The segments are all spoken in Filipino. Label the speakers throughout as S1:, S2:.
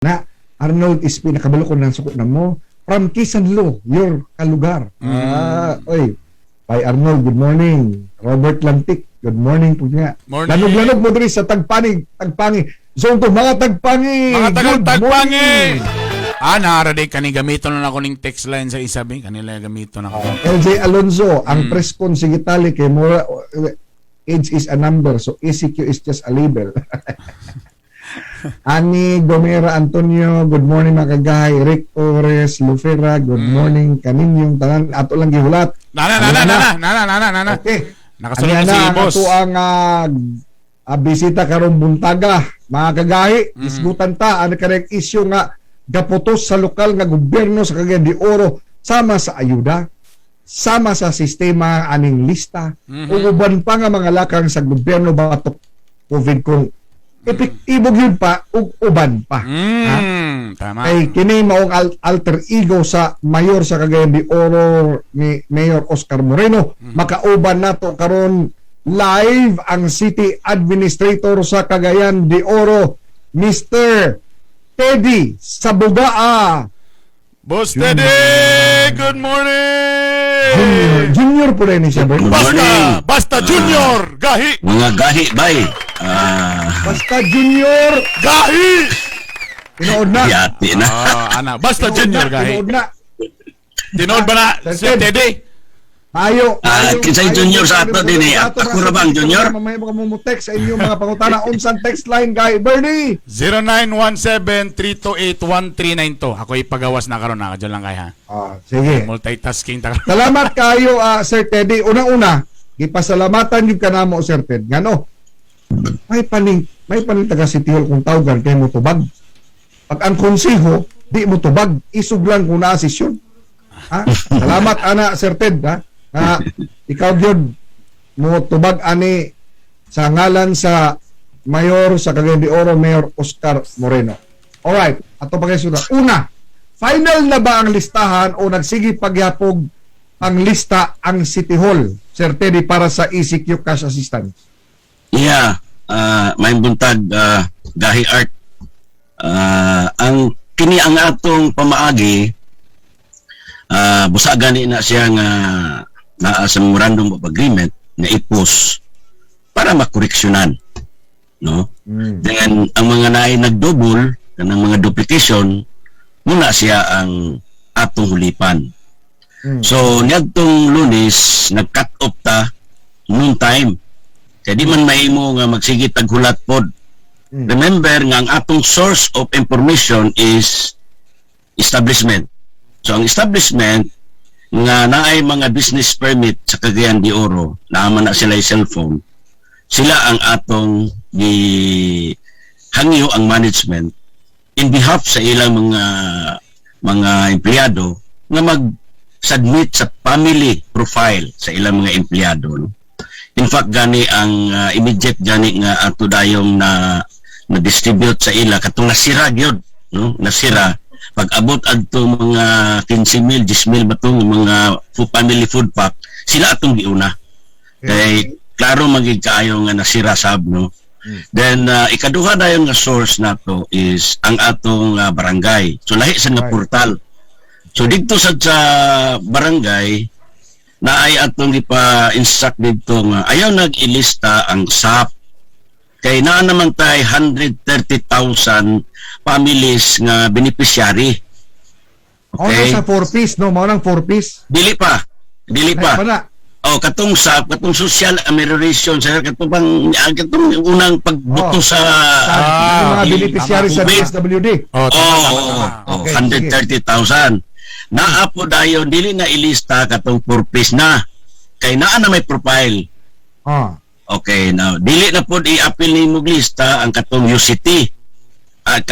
S1: na Arnold is pinakabalo ko ng sukot na mo from Kisanlo, your kalugar. Oy, by Arnold, good morning. Robert Lantik, good morning po nga.
S2: Morning.
S1: Lanog-lanog mo diri sa Tagpangi. Zone to, mga Tagpangi.
S2: Mga tagang
S1: Good
S2: Tagpangi!
S1: morning.
S2: Naraday kani gamiton na ako ning text line sa isabi. Kanila gamiton ako.
S1: LJ Alonzo, ang press con sige tali kay Mora, age is a number, so ECQ is just a label. Ani Gomera Antonio, good morning mga kagahay. Rick Torres Lufera, good morning. Kaninyong tanan, ato lang gihulat.
S2: Nana.
S1: Okay.
S2: Nakasunod
S1: Ani
S2: na si
S1: na,
S2: boss.
S1: ato ang bisita karong buntaga. Mga kagahay, isgutan ta, ano karek isyu nga gaputos sa lokal nga gobyerno sa Cagayan de Oro sama sa ayuda, sama sa sistema aning lista, uban pa nga mga lakang sa gobyerno batok COVID kung epektibog yun pa ug uban pa.
S2: Tama.
S1: Ay kini maong alter ego sa mayor sa Cagayan de Oro ni Mayor Oscar Moreno. Makauban nato karon live ang City Administrator sa Cagayan de Oro, Mr. Teddy Sabugaa.
S2: Boss Teddy, good morning!
S1: Junior po rin siya, bro.
S2: Basta Junior, gahi!
S3: Mga gahi, bay.
S1: Basta Junior,
S2: Gahi!
S1: tinood na.
S3: Yati na.
S2: Basta Junior, gahi.
S1: Tinood na.
S2: Tinood ba na si Teddy?
S1: Ayo.
S3: Kinsay junior sa ato din eh. Ako ra ba ang junior?
S1: Mamaya baka mo text sa inyo mga pangutana. Unsan text line, guy? Bernie!
S2: 0917-328-1392. Ako ipagawas na karon na. Diyan lang kay ha.
S1: Sige.
S2: Multitasking ta.
S1: Salamat kayo, Sir Teddy. Unang-una, ipasalamatan yung kanamo, Sir Ted. Ngano? May paning taga City Hall kung tawgan kay mo tubag. Pag ang konseho, di mo tubag. Isog lang kung naasisyon. Salamat, ana, Sir Ted. Ikaw yun, mo tubag ani sa ngalan sa Mayor sa Cagayan de Oro, Mayor Oscar Moreno. Alright, ato pa kayo suna. Una, final na ba ang listahan o nagsige pagyapog ang lista ang City Hall, Sir Teddy, para sa ECQ cash assistance?
S3: Yeah. May buntag gahi art. Ang kini ang atong pamaagi busa gani na siya nga naa sa memorandum of agreement na ipos para makoreksyonan, no? Dengan ang mga naay nagdouble kanang mga duplication muna siya ang atong hulipan. So niadtong Lunes nag-cut off ta noon time. Kaya di man mahimo nga magsige taghulat pod. Remember nga ang atong source of information is establishment. So ang establishment nga naay mga business permit sa Cagayan de Oro, naaman na sila yung cellphone, sila ang atong hangyo ang management in behalf sa ilang mga empleyado nga mag-submit sa family profile sa ilang mga empleyado. No? In fact, gani ang immediate gani nga ato dayong na-distribute sa ila katong nasira gyud, no? Nasira pag abot adto mga 15,000, 10,000 batong mga family food pack, sila atong giuna. Kay klaro magig kaayo nga nasira sab, no. Then ikaduha dayon nga source nato is ang atong barangay. So lahi sa nga portal. So didto sa barangay naay atong ipa-instruct dito nga ayaw nag-ilista ang SAP. Kay naa naman tay 130,000 families nga beneficiary.
S1: Okay. Sa 4-piece, no? Maunang 4-piece.
S3: Dili pa. Katong SAP, katong social amelioration, sa katong unang pagbuto sa
S1: mga beneficiary sa DSWD.
S3: Okay, 130,000. Naa po dayon dili na ilista katong 4-piece na. Kay naa na may profile. Okay, now dili na po i-appeal ni mong lista ang katong UCT at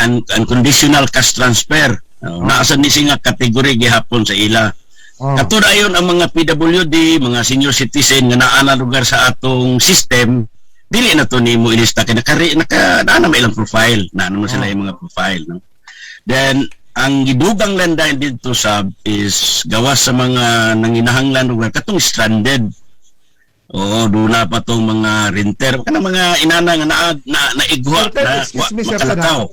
S3: conditional cash transfer. Naasan ni singa kategory gihapon sa ila. Katud ayon ang mga PWD, mga senior citizen nga naa na lugar sa atong system, dili na to nimo ilista kay naa na may ilang profile, naa naman sila yung mga profile, no. Then ang gidugang landain dito sa is gawas sa mga nanginahanglan lugar katong stranded. Doon na pa itong mga renter. Kana mga inana nga naigwa na makalakaw.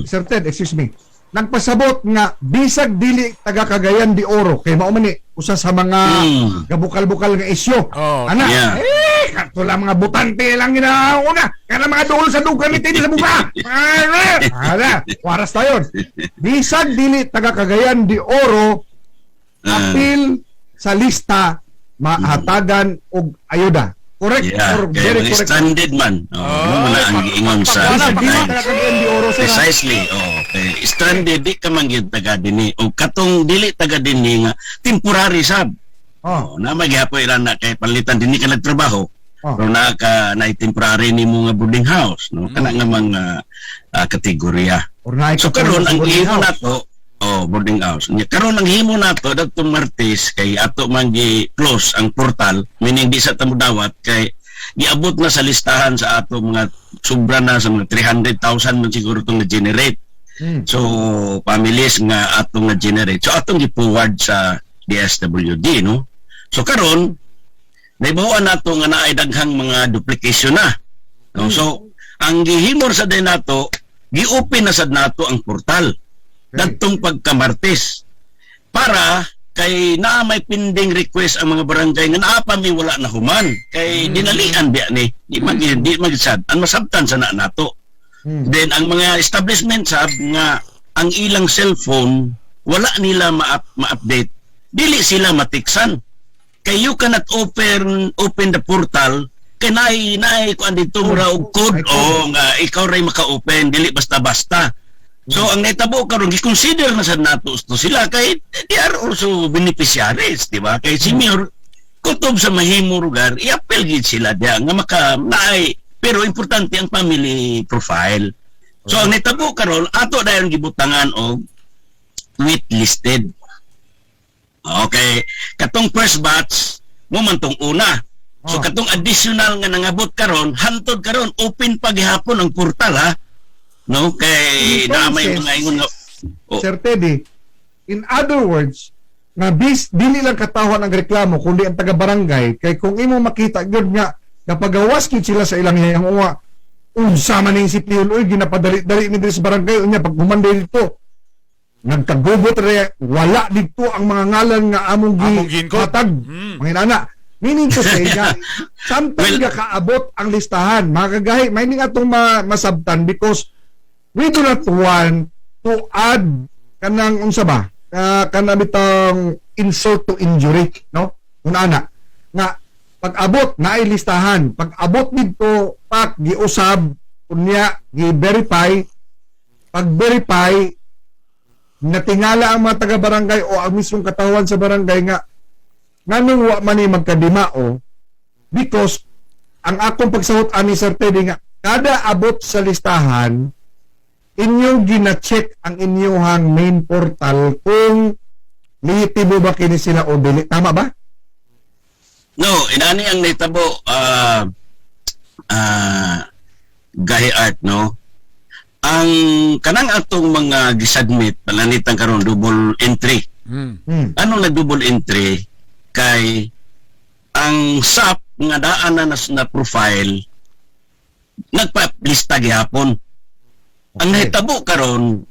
S1: Sir Ted, excuse me. Nagpasabot nga bisag dili taga Cagayan de Oro kay mao man ni usa sa mga gabukal-bukal nga isyo.
S2: Oh,
S1: Ana,
S3: yeah.
S1: kato lang mga butante lang ginauna. Kana mga duol sa dugan ni sa buka. Ala, waras tayon. Bisag dili taga Cagayan de Oro apil sa lista mahatagan og ayuda. Correct?
S3: Yeah,
S1: Or
S3: kaya
S1: very
S3: mga
S1: correct.
S3: stranded man. Ano na ang giingon sa
S1: Bisag dili taga Cagayan de Oro sir.
S3: precisely. Okay. Stranded di ka man gyud taga dinhi o katong dili taga dinhi nga temporary sab.
S1: Oh.
S3: Na magyapoy ra na kay palitan dinhi ka nagtrabaho. Pero na temporary nimo nga boarding house, no? Kana nga mga kategorya.
S1: Or na
S3: So karon ang himo nato boarding house. Karon ang himo nato datong Martes kay ato man gi-close ang portal, meaning di sa tamo dawat kay giabot na sa listahan sa ato mga sobra na sa mga 300,000 man siguro tong na-generate. So families nga atong na-generate. So atong gi-forward sa DSWD, no? So karon naibawan nato nga naay daghang mga duplication na. No? So ang gihimor sa din nato, gi-open na sad nato ang portal datong pagkamartes para kay naa may pending request ang mga barangay nga naa pa mi wala na human kay dinalian biya ni di magsad ang masabtan sa nato. Then ang mga establishment sab nga ang ilang cellphone wala nila ma-update, dili sila matiksan kay you cannot open the portal kay naay kuan dito mura og code o nga ikaw ray maka-open dili basta-basta. So ang naitabo karon gi-consider na sad nato to sila kay they are also beneficiaries, di ba? Kay senior kutob sa mahimo lugar i-appeal gid sila dia nga maka naay pero importante ang family profile. So ang naitabo karon ato dayon gibutangan og wait-listed. Okay, katong first batch mo man tong una. So katong additional nga nangabot karon hantod karon open pa gihapon ang portal ha. No, kay damay mga ingon nga
S1: Sir Teddy, in other words, nga dili lang katawan ang reklamo kundi ang taga-barangay kay kung imo makita gyud nga napagawas gid sila sa ilang hiyang uwa unsa man ning sipiyol oy ginapadali-dali ni sa barangay unya pag humanday dito nagkagubot re wala dito ang mga ngalan nga among gihatag manginana meaning to say nga sometimes nga kaabot ang listahan makagahi may ning atong masabtan because we do not want to add kanang unsa ba kana bitang insult to injury, no? Una nga pag-abot naay listahan, pag-abot dito pak giusab unya gi-verify, pag-verify natingala ang mga taga-barangay o ang mismong katawan sa barangay nga nganong wa man ni magkadimao because ang akong pagsahot ani Sir Teddy nga kada abot sa listahan inyong gina-check ang inyong main portal kung lihitibo ba kini sila o dili. Tama ba?
S3: No, inani ang naitabo gahi art, no? Ang kanang atong mga gisubmit palanitan karon double entry. Ano na double entry kay ang SAP nga daan na profile nagpa-lista gihapon. Ang nahitabo karon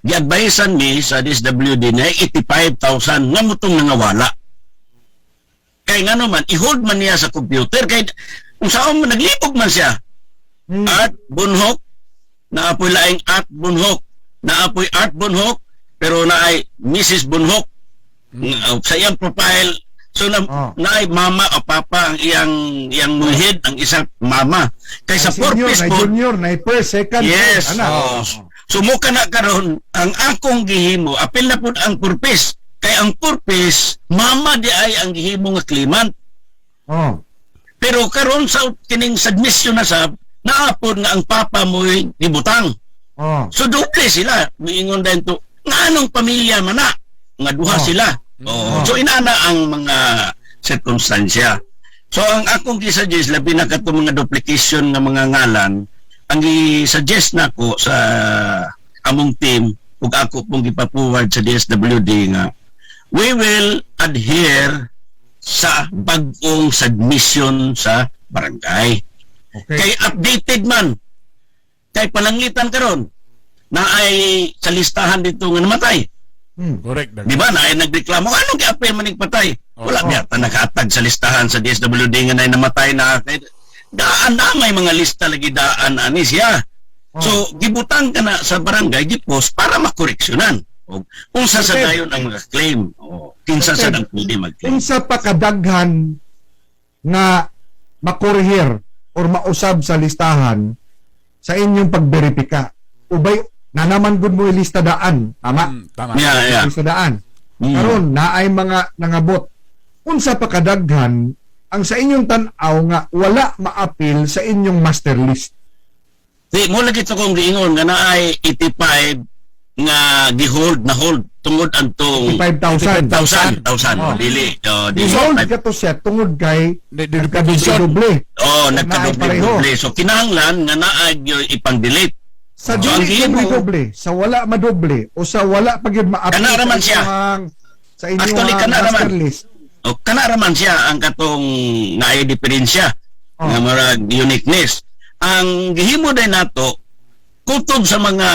S3: gi-advisean mi sa DSWD na 85,000 nga mutong nangawala. Kay ngano man i-hold man niya sa computer kay kung saan man naglibog man siya. Art Bunhok naapoy laing Art Bunhok, naapoy Art Bunhok pero naay Mrs. Bunhok. Sa iyang profile so naay mama o papa ang iyang muhid ang isang mama kay sa purpose po
S1: junior na first second
S3: yes sumuka na karon ang akong gihimo apil na pud ang purpose kay ang purpose mama di ay ang gihimo nga claimant pero karon sa kining submission na sab naapod nga ang papa mo gibutang so doble sila miingon din to nga anong pamilya man na nga duha sila. So inana ang mga sirkumstansya. So ang akong gi-suggest labi na kato mga duplication nga mga ngalan, ang gi-suggest nako sa among team ug ako pong gipapuward sa DSWD nga we will adhere sa bag-ong submission sa barangay. Kay updated man kay palangitan karon na ay sa listahan dito nga namatay.
S2: Correct. Dag.
S3: Di ba? Na ay nagreklamo, anong gi-appeal man patay? Wala
S2: Oo.
S3: biyata nakaatag sa listahan sa DSWD nga na namatay na. Daan na may mga lista lagi daan ani siya. So, gibutang ka na sa barangay, gipos para makoreksyonan. O, unsa sa
S1: Okay.
S3: dayon ang mga claim. O, kinsa sa
S1: Okay.
S3: nang pwede mag-claim.
S1: Unsa pa kadaghan nga makorehir or mausab sa listahan sa inyong pagberipika. Ubay na naman gud mo ilista daan, tama?
S2: Tama.
S3: Yeah.
S1: Ilista daan.
S3: Mm.
S1: Karon naay mga nangabot. Unsa pa kadaghan ang sa inyong tan-aw nga wala maapil sa inyong master list.
S3: Di, mo lagi ito kong giingon nga naay 85 nga gihold na hold tungod antong
S1: 55,000.
S3: 1,000
S2: Oh.
S3: dili. Di
S1: Isold
S3: 5.
S1: ka to siya tungod kay
S2: Division.
S1: nagkaduble.
S3: Oh,
S1: Naay pareho.
S3: nagkadoble. So kinahanglan nga naay gyud ipang-delete.
S1: Sa
S3: So, ang
S1: dili
S3: gihimo-
S1: doble, sa wala madoble o sa wala pag yun maapil
S3: Kana raman siya.
S1: sa inyong
S3: Actually, kana
S1: master
S3: raman.
S1: list.
S3: O kana raman siya ang katong naay diferensya
S1: Oh.
S3: nga marag uniqueness. Ang gihimo din nato kutob sa mga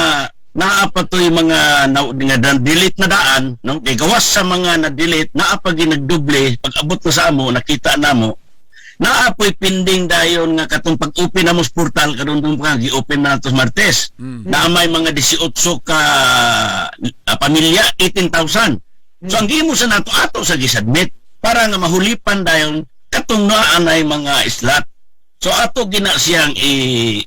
S3: naapatoy mga nga delete na daan, no? Kay gawas sa mga na-delete, naapag ginagdoble, pag abot na sa amo, nakita namo, naapoy pending dayon nga katong pag-open na mo sa portal karon dun pa gi-open na nato sa Martes. Na may mga 18 ka pamilya, 18,000. So ang gihimo sa nato ato sa gisubmit para nga mahulipan dayon katong naa nay mga slot. So ato gina siyang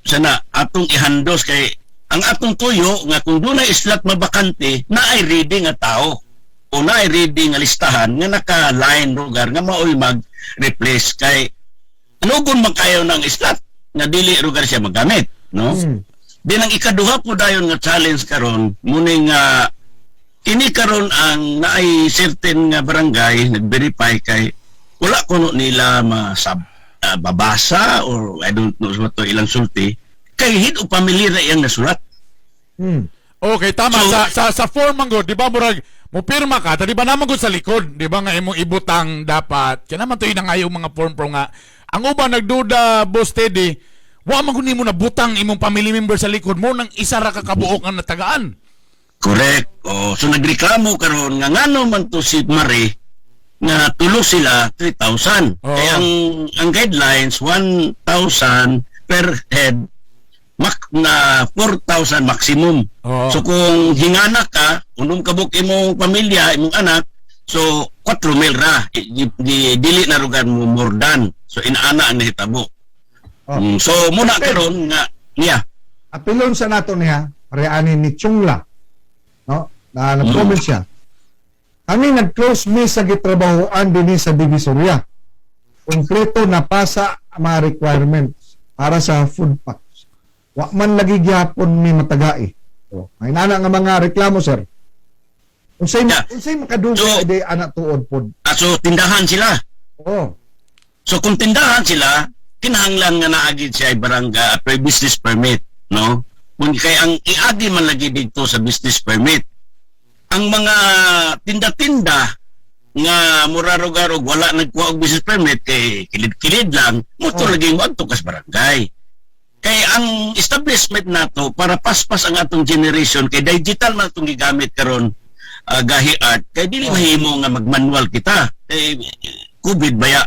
S3: sana atong ihandos kay ang atong tuyo nga kung doon na slot mabakante na ay reading nga tao o na ay reading nga listahan nga naka-line lugar nga maoy mag-replace kay anugon man kayo ng slot nga dili lugar siya magamit, no? Din ang ikaduha po dayon nga challenge karon muni nga kini karon ang naay certain nga barangay nag-verify kay wala kuno nila babasa or I don't know what to ilang sulti kay hid o pamilya na iyang nasulat.
S2: Okay, tama.
S3: So-
S2: sa form man go, di ba murag mo pirma ka, di ba naman go sa likod, di ba nga imong ibutang dapat. Kaya naman to yun nga yung mga form pro nga. Ang uban nagduda, Boss Teddy, wa man kunin mo na butang imong family member sa likod mo nang isa ra ka kabuok nga natagaan.
S3: Correct. So nagreklamo karon nga ngano man to si Marie nga tulo sila 3,000.
S2: Oo.
S3: Kaya ang guidelines 1,000 per head na 4,000 maximum.
S2: Oo.
S3: So kung hingana ka, unong kabuk imong pamilya, imong anak, so 4,000 ra. Dili na rugan mo more than. So inaana ang nahitabo. So muna karon nga niya.
S1: Apilon sa nato niya, pareani ni Chungla. No? Na nag-comment siya. Kami nag-close miss sa gitrabahoan din sa Divisoria. Kompleto na pasa ang mga requirements para sa food packs. Wa man lagi gyapon ni matagai. So, may nana nga mga reklamo, sir. Unsay makadugo
S3: So-
S1: ide anak tuod pod.
S3: So tindahan sila.
S1: Oh.
S3: So kung tindahan sila, kinahanglan nga naagid siya ay barangay business permit, no? Kung kay ang iagi man lagi dito sa business permit. Ang mga tinda-tinda nga murarog-arog wala nagkuha og business permit kay kilid-kilid lang, moto lagi mo adto kas barangay. Kay ang establishment nato para paspas ang atong generation kay digital man atong gigamit karon gahi art kay dili mahimo nga magmanual kita. COVID baya.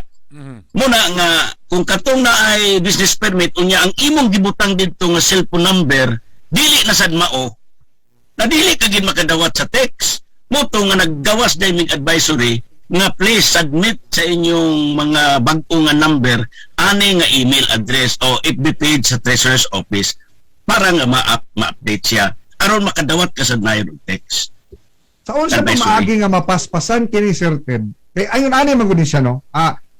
S3: Muna nga kung katong na ay business permit unya ang imong gibutang didto nga cellphone number dili na sad mao na dili ka gid makadawat sa text mo to nga naggawas dining advisory nga please submit sa inyong mga bag-o nga number ani nga email address o FB page sa Treasurer's Office para nga ma-update siya aron makadawat ka sa nayon text.
S1: Sa unsa pa
S3: Advisory.
S1: maagi nga mapaspasan kini Sir Ted. Kay ayon ani man gud siya no.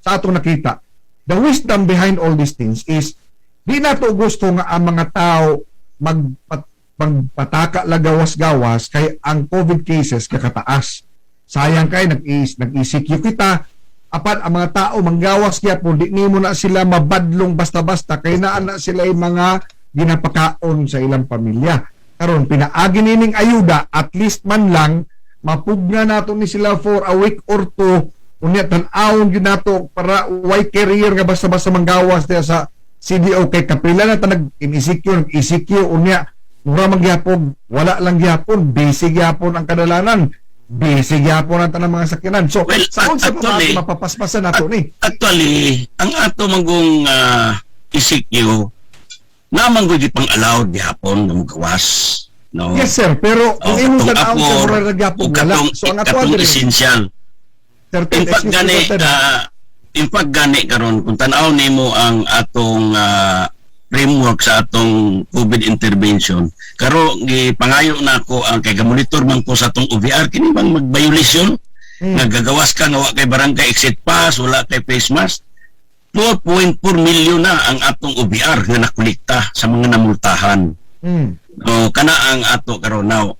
S1: Sa atong nakita. The wisdom behind all these things is di na to gusto nga ang mga tao magpataka lagawas-gawas kay ang COVID cases kakataas. Sayang kay nag-ECQ kita apat ang mga tao manggawas gyapon di nimo na sila mabadlong basta-basta kay naa na sila ay mga ginapakaon sa ilang pamilya. Karon pinaagi nining ayuda at least man lang mapugna nato ni sila for a week or two unya tan-awon gyud nato para white carrier nga basta-basta manggawas diya sa CDO kay kapila na ta nag-ECQ unya mura magyapon, wala lang gyapon, busy gyapon ang kadalanan, busy gyapon ang tanang mga sakyanan. So,
S3: Well,
S1: saan sa
S3: actually-
S1: mga mapapaspasan nato ni?
S3: Actually, ang ato manggong isikyo, naman ko di pang allowed gihapon na magawas. No?
S1: Yes sir, pero kung imong tanawon sa mura lang gyapon, wala. So, ang ato
S3: katong
S1: adre,
S3: essential.
S1: certain
S3: In fact, gani, karon kung tanaw nimo ang atong framework sa atong COVID intervention, karo gipangayo na ako ang kay monitor man ko sa atong OVR kini bang mag-violation, nagagawas ka nga wa kay barangay exit pass, wala kay face mask. 12.4 milyon na ang atong OVR nga nakolekta sa mga namultahan. O kana ang ato karon now.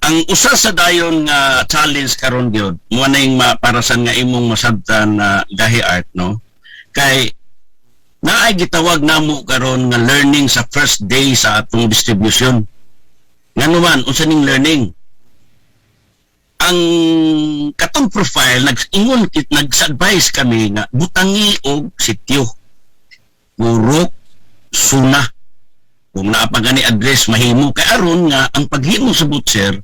S3: Ang usa sa dayon nga challenge karon gyud mo na yung maparasan nga imong masabtan na gahi art, no, kay naay gitawag namo karon nga learning sa first day sa atong distribution. Ngano man unsa ning learning, ang katong profile nag-ingon nag-advise kami nga butangi og sityo, burok, suna, kung naapagani address mahimo kay aron nga ang paghimo sa butcher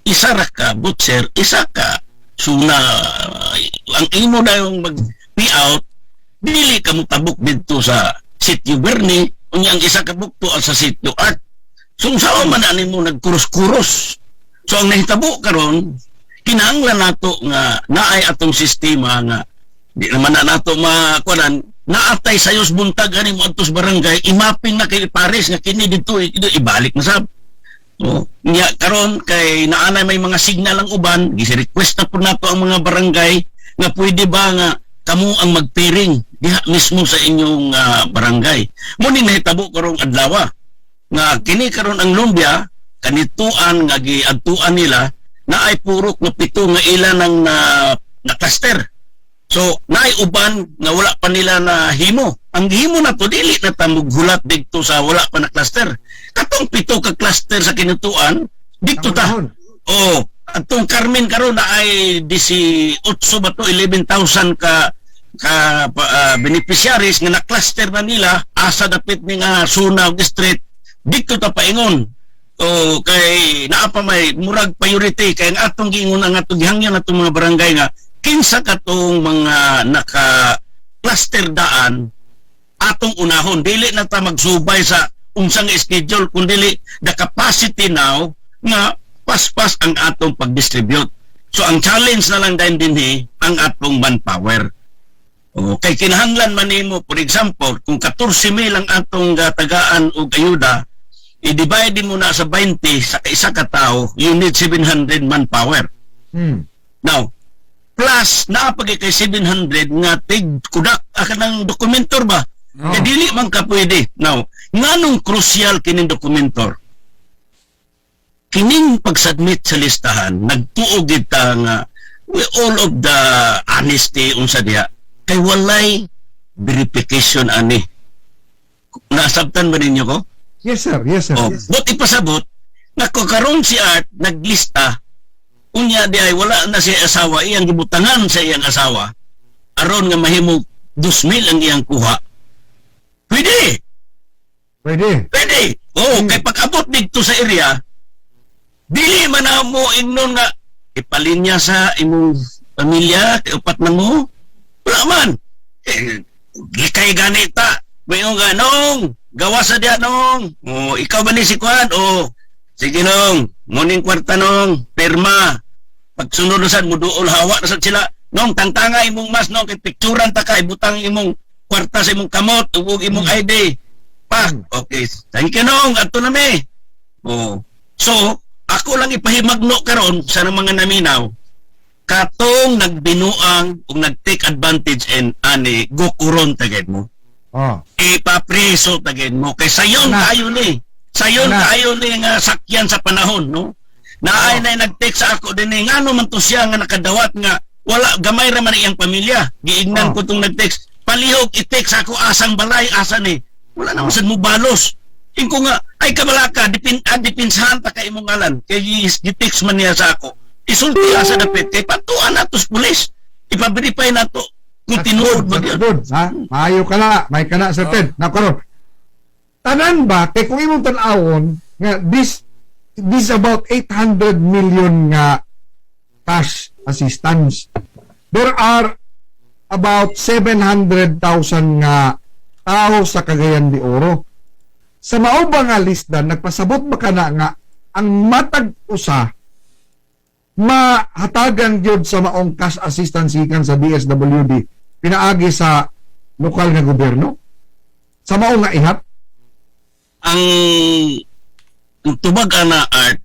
S3: isa ra ka butcher, isa ka suna. Ang imo na yung mag-payout dili ka mo tabok dito sa sitio Bernie unya ang isa ka bukto sa sitio Art. So sao man ani mo nagkuros-kuros. So ang nahitabo karon kinahanglan nato nga naay atong sistema nga di naman na nato makuan naatay sayos buntag ani mo adtos barangay imaping na kay Paris nga kini dito ibalik na sab. So nya karon kay naanay may mga signal ang uban gisi-request na po nato ang mga barangay nga pwede ba nga kamo ang magpiring diha mismo sa inyong barangay. Mo ni nahitabo karong adlaw nga kini karon ang lumbia kanituan nga giadtuan nila na ay purok na pito nga ilan ang na cluster. So naay uban nga wala pa nila na himo. Ang himo na to dili na ta maghulat dito sa wala pa na cluster. Katong pito ka cluster sa kinituan dito ta. Oh, atong Carmen karon na ay 18 ba to 11,000 ka beneficiaries nga na-cluster na nila asa dapit ni nga Sunaw District dito ta paingon. O kay naa pa may murag priority kay ang atong giingon ang atong gihangyan atong mga barangay nga kinsa katong mga naka cluster daan atong unahon dili na ta magsubay sa unsang schedule kundi the capacity now nga paspas ang atong pag-distribute. So ang challenge na lang din ang atong manpower. O kay kinahanglan man nimo for example kung 14,000 ang atong tagaan og ayuda i-divide mo na sa 20 sa isa ka tao, you need 700 manpower. Now, plus naapagay kay 700 nga tig kudak ng dokumentor ba? Kaya dili man ka pwede. Now, nganong crucial kining dokumentor? Kining pag-submit sa listahan, nagtuog kita nga with all of the honesty unsa diha kay walay verification ani. Nasabtan ba ninyo ko?
S1: Yes sir, yes sir.
S3: Oh, but ipasabot karon si Art naglista unya di ay wala na siya asawa iyang gibutangan sa iyang asawa aron nga mahimo 2,000 ang iyang kuha. Pwede. Kay pag-abot dito sa area dili man na mo ingnon nga ipalinya sa imong pamilya kay upat na mo wala man kay ganita mayon ganong gawa sa diya nong. O, ikaw ba ni si Kwan? O, sige nong. Muning kwarta nong. Pirma. Pagsunod na sad mo dool hawa na sad sila. Nong, tangtanga imong mas nong. Kay picturean ta ka. Ibutang imong kwarta sa imong kamot. Ugog imong ID. Pak. Okay. Thank you nong. Ato na me. O. So, ako lang ipahimagno karon sa mga naminaw. Katong nagbinuang o nag-take advantage and ani gokuron tagad mo. Ipapreso tagin mo kay sayon kayo ni nga sakyan sa panahon no naay na nag-text sa ako din ngano man to siya nga nakadawat nga wala gamay ra man iyang pamilya giignan ko tong nag-text palihog i-text ako asang balay asa ni wala na sad mo balos ingko nga ay kabalaka dipinsahan ta kay imong ngalan kay gi-text man niya sa ako isulti asa dapit kay patuan natos pulis ipa-verify nato kung tinuod ba diyan.
S1: Good, ha? Maayo ka na, may ka na, Sir Ted. Now, karon, tanan ba, kay kung imong tanawon, nga this about 800 million nga cash assistance. There are about 700,000 nga tao sa Cagayan de Oro. Sa mao ba nga lista, nagpasabot ba ka na nga ang matag usa mahatagan gyud sa maong cash assistance ikan sa DSWD pinaagi sa lokal nga gobyerno? Sa maong nga ihap?
S3: Ang tubag ana Art,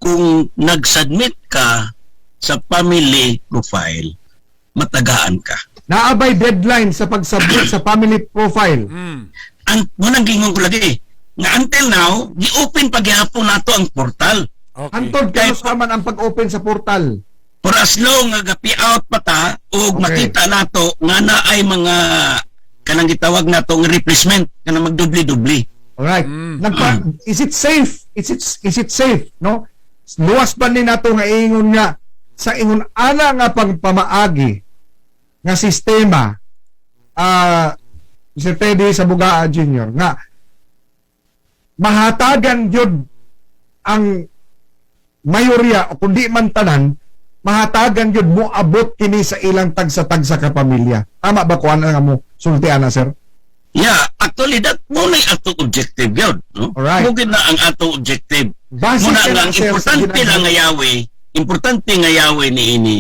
S3: kung nag-submit ka sa family profile, matagaan ka.
S1: Naabay deadline sa pag-submit sa family profile.
S3: Ang munang gingon ko lagi, nga until now, gi-open paghihapon nato ang portal.
S2: Okay.
S1: Antod kayo man ang pag-open sa portal.
S3: For as long nga gapi out pa ta, o
S1: Okay.
S3: makita nato nga na ay mga kanang gitawag nato nga replacement, kanang magdubli-dubli.
S1: Alright. Is it safe? Is it safe? No? Luwas ba ni nato nga ingon nga sa ingon ana nga pagpamaagi nga sistema Mr. Teddy sa Bugaa Jr. nga mahatagan yun ang mayorya o kundi man tanan mahatagan yun mo abot kini sa ilang tagsa-tagsa ka pamilya. Tama ba ko nga mo sultian na, sir?
S3: Yeah, actually that mo na atong objective yun. No?
S1: Alright.
S3: Mugin na ang atong objective.
S1: Basic
S3: Muna
S1: ka
S3: nga,
S1: lang, sir, sa
S3: importante lang nga yawi, importante nga yawi ni ini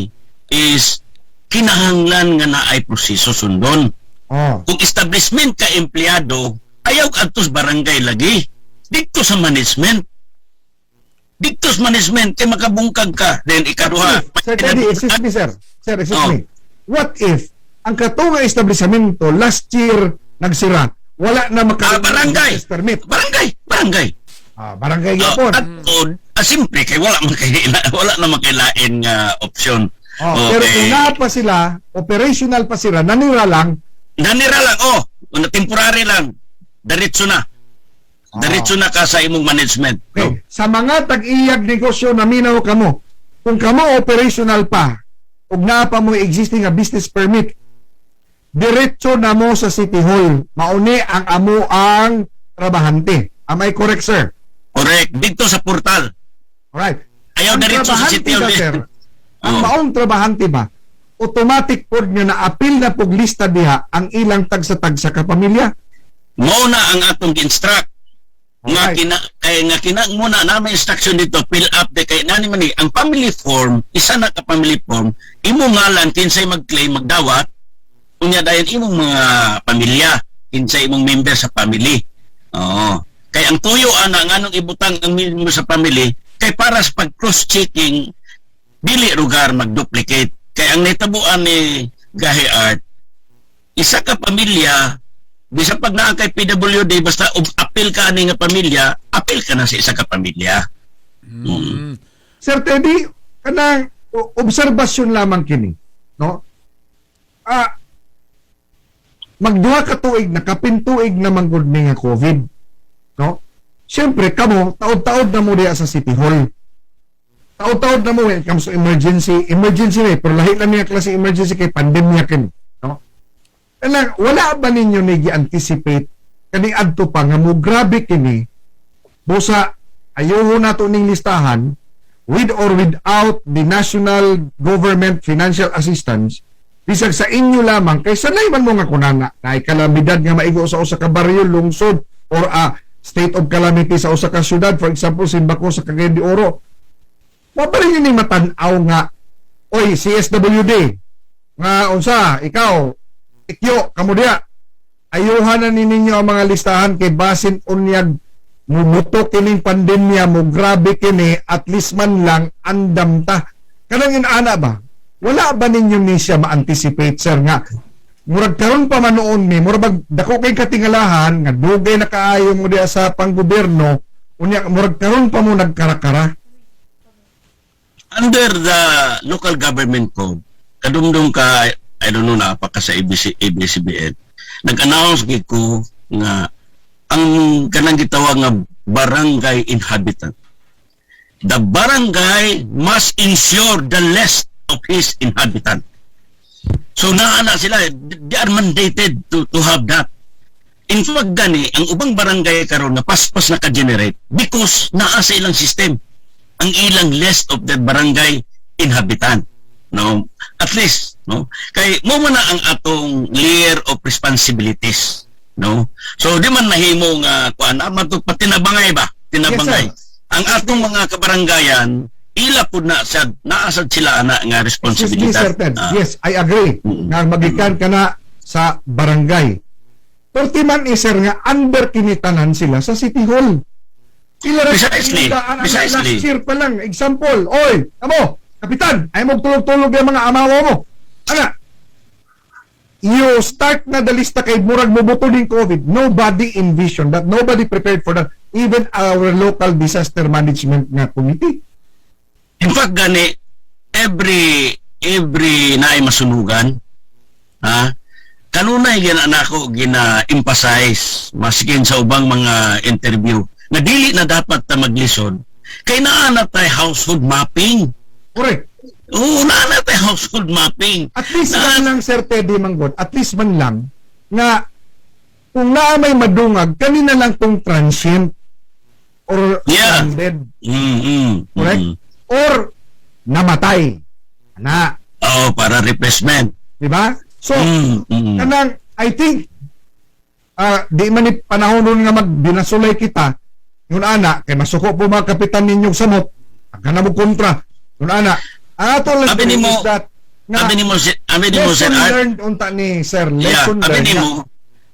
S3: is kinahanglan nga na ay proseso sundon.
S1: Oh.
S3: Kung establishment ka empleyado, ayaw atos barangay lagi. Dito sa management. Dito sa management, kay makabungkag ka. Then ikaduha.
S1: Sir Teddy, excuse me, sir. Sir, excuse
S3: Oh.
S1: me. What if ang katunga establishmento last year nagsira, wala na
S3: Barangay.
S1: permit?
S3: Barangay.
S1: Barangay yapon.
S3: Simple kay wala na makailain nga option.
S1: Pero kung na pa sila, operational pa sila, nanira lang,
S3: Nanira lang, temporary lang. Diretso na. Diretso na ka sa imong management.
S1: okay. Sa mga tag-iyag negosyo na minaw kamo, kung kamo operational pa, ug na pa mo existing nga business permit, diretso na mo sa City Hall. Mauni ang amo ang trabahante. Am I correct, sir?
S3: Correct. Dito sa portal.
S1: Alright.
S3: Ayaw
S1: Ang
S3: diretso sa
S1: trabahante
S3: City
S1: ba,
S3: Hall.
S1: sir? Ang
S3: Oo.
S1: maong trabahante ba, automatic po nga na-appeal na pog lista diha ang ilang tagsa-tagsa ka pamilya?
S3: Mao na ang atong gi-instruct.
S1: Alright.
S3: Nga kina muna namin instruction dito, fill up the kay nani man ni ang family form, isa na ka family form, imo ngalan kinsay mag-claim magdawat, unya dayon imong mga pamilya, kinsay imong member sa family. Oo. Kay ang tuyo ana nganong ibutang ang member sa family kay para sa pag cross checking dili lugar mag-duplicate. Kay ang nitabuan ni Gahi Art, isa ka pamilya, bisa pag naa kay PWD, basta appeal ka ni nga pamilya, appeal ka na sa isa ka pamilya.
S1: Sir Teddy, kanang obserbasyon lamang kini, no? Magduha ka tuig na kapintuig na manggod ni nga COVID, no? Siyempre kamo taod-taod na mo diya sa City Hall. Taod-taod na mo when it comes to emergency na pero lahi lang niya klase emergency kay pandemya kin, no? Kanang wala ba ninyo nigi-anticipate kani adto pa nga mo grabe kini busa ayaw na to ning listahan with or without the national government financial assistance bisag sa inyo lamang kay sanay man mo nga kunana na kalamidad nga maigo sa usa ka baryo lungsod or a state of calamity sa usa ka syudad, for example Simbako sa Cagayan de Oro, mabalin nyo ni matan-aw nga oy CSWD nga unsa ikaw ikyo kamo diya ayuhan na ninyo ang mga listahan kay basin unyag mumuto kining pandemya mo grabe kini at least man lang andam ta kanang inaana ba wala ba ninyo ni siya ma-anticipate, sir, nga murag karon pa man noon ni murag dako kay katingalahan nga dugay na kaayo mo diya sa panggobyerno unya murag karon pa mo nagkarakara?
S3: Under the local government code, kadumdum ka, I don't know na pa ka sa ABCBN, nag-announce ko nga ang kanang gitawag nga barangay inhabitant. The barangay must ensure the list of his inhabitant. So naana sila, they are mandated to have that. In fact, gani, ang ubang barangay karon na paspas na ka-generate because naa sa ilang system ang ilang list of the barangay inhabitant. No? At least, no? Kay mo man na ang atong layer of responsibilities. No? So, di man nahimo nga, kuan, pati nabangay ba? Tinabangay.
S1: Yes,
S3: ang atong mga kabarangayan, ila po na sad, naasad sila na nga
S1: Excuse me,
S3: responsibilidad.
S1: Sir Ted. Yes, I agree. Nga magikan ka na sa barangay. Perti man sir nga under kinitanan sila sa City Hall. Sila rin
S3: Precisely.
S1: last year pa lang. Example, oy, amo, kapitan, ay mo tulog-tulog yung mga amawo mo. Ana, you start na dalista kay murag mubuto din COVID. Nobody envisioned that. Nobody prepared for that. Even our local disaster management nga committee.
S3: In fact, gani, every naay masunugan, ha, kanunay nako gina-emphasize, maskin sa ubang mga interview, na dili na dapat ta maglisod, kay naana tay household mapping.
S1: Correct.
S3: Oo, naana tay household mapping.
S1: At least man lang, Sir Teddy Manggot, at least man lang, na kung naa may madungag, kanina lang tong transient or
S3: Yeah.
S1: stranded, correct?
S3: Mm.
S1: Or namatay. Na,
S3: Oo, para replacement.
S1: di ba? So,
S3: Mm.
S1: kanang, I think, di man ni panahon nun nga magbinasulay kita, yun ana, kay masuko po mga kapitan ninyong samot, ang kanamo kontra, yun ana, ang ato lang
S3: Sabi nimo,
S1: is that, nga,
S3: Abi ni mo, Sir
S1: lesson
S3: Art,
S1: learned unta ni Sir,
S3: yeah,
S1: lesson
S3: abi
S1: learned.
S3: ni
S1: nga.
S3: mo,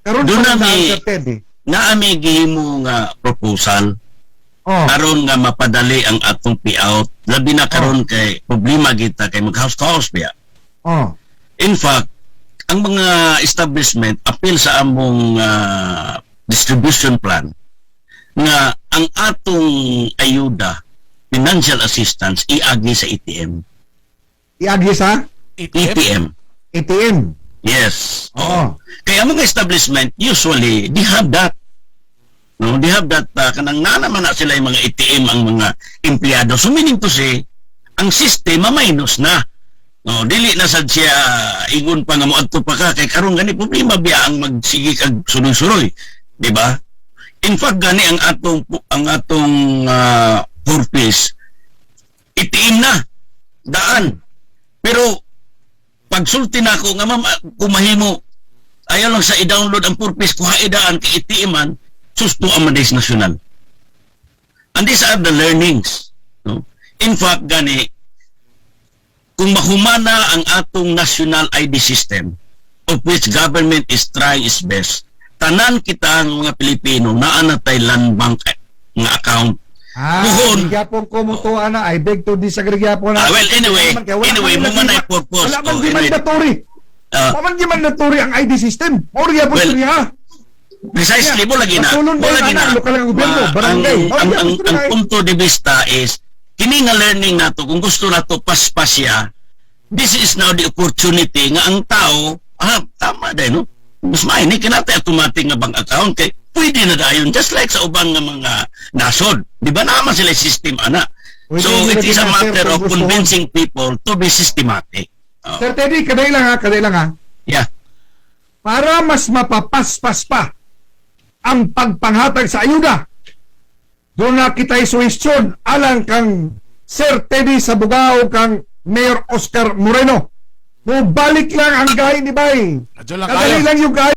S1: Karon
S3: doon
S1: pa
S3: na
S1: na,
S3: may-
S1: Sir Teddy.
S3: naami gihimo nga proposal,
S1: Oh,
S3: karon nga mapadali ang atong payout, labi na karon kay problema kita kay mag-house to house biya.
S1: oh.
S3: In fact, ang mga establishment appeal sa among distribution plan nga ang atong ayuda, financial assistance, iagi sa ATM.
S1: Iagi sa
S3: ATM.
S1: ATM.
S3: Yes.
S1: Oo.
S3: Kaya ang mga establishment, usually, they have that. No, they have that, kanang naman na sila yung mga ATM ang mga empleyado. So meaning to say, ang sistema minus na. No, dili na sad siya ingon pa nga mo adto pa ka kay karon gani problema biya ang magsigi kag suroy-suroy, di ba? In fact gani ang atong purpose itiin na daan. Pero pagsulti na ako nga ma'am kumahimo ayaw lang sa i-download ang purpose kuha idaan kay itiiman susto ang Mandays National. And these are the learnings. No? In fact, gani, kung mahumana ang atong national ID system, of which government is trying its best, tanan kita ang mga Pilipino na anatay land bank nga account. Buhon.
S1: Gyapon ko mo to, ana, I beg to disagree gyapon na.
S3: Well, anyway, mo man ay purpose.
S1: Wala man
S3: Oh,
S1: di
S3: anyway.
S1: mandatory. Wala man di mandatory ang ID system. Mao gyapon
S3: Well,
S1: siya.
S3: Precisely, mo lagi na.
S1: Pasulon
S3: Mo
S1: ba
S3: lagi
S1: yung
S3: na.
S1: lokal ng gobyerno,
S3: ang,
S1: barangay?
S3: ang,
S1: Mao
S3: ang,
S1: gyapon
S3: ang
S1: siya.
S3: punto de vista is, kini nga learning nato, kung gusto nato paspas siya, this is now the opportunity nga ang tao, tama din, no? Mas mainit, kinatay automatic nga bank account, kay pwede na dayon, just like sa ubang nga mga nasod. Di ba naman sila system, ana?
S1: Pwede
S3: So,
S1: nila
S3: it is a
S1: ginasir
S3: matter
S1: kung
S3: of
S1: gusto
S3: convincing people to be systematic. Oh.
S1: Sir Teddy, kaday lang ha.
S3: Yeah.
S1: Para mas mapapaspas pa ang pagpanghatag sa ayuda. Doon na kita'y suwestyon alang kang Sir Teddy sa Bugao kang Mayor Oscar Moreno. Balik lang ang gahi ni Bay.
S2: Adyo lang
S1: Kadali
S2: kayo.
S1: lang yung gahi.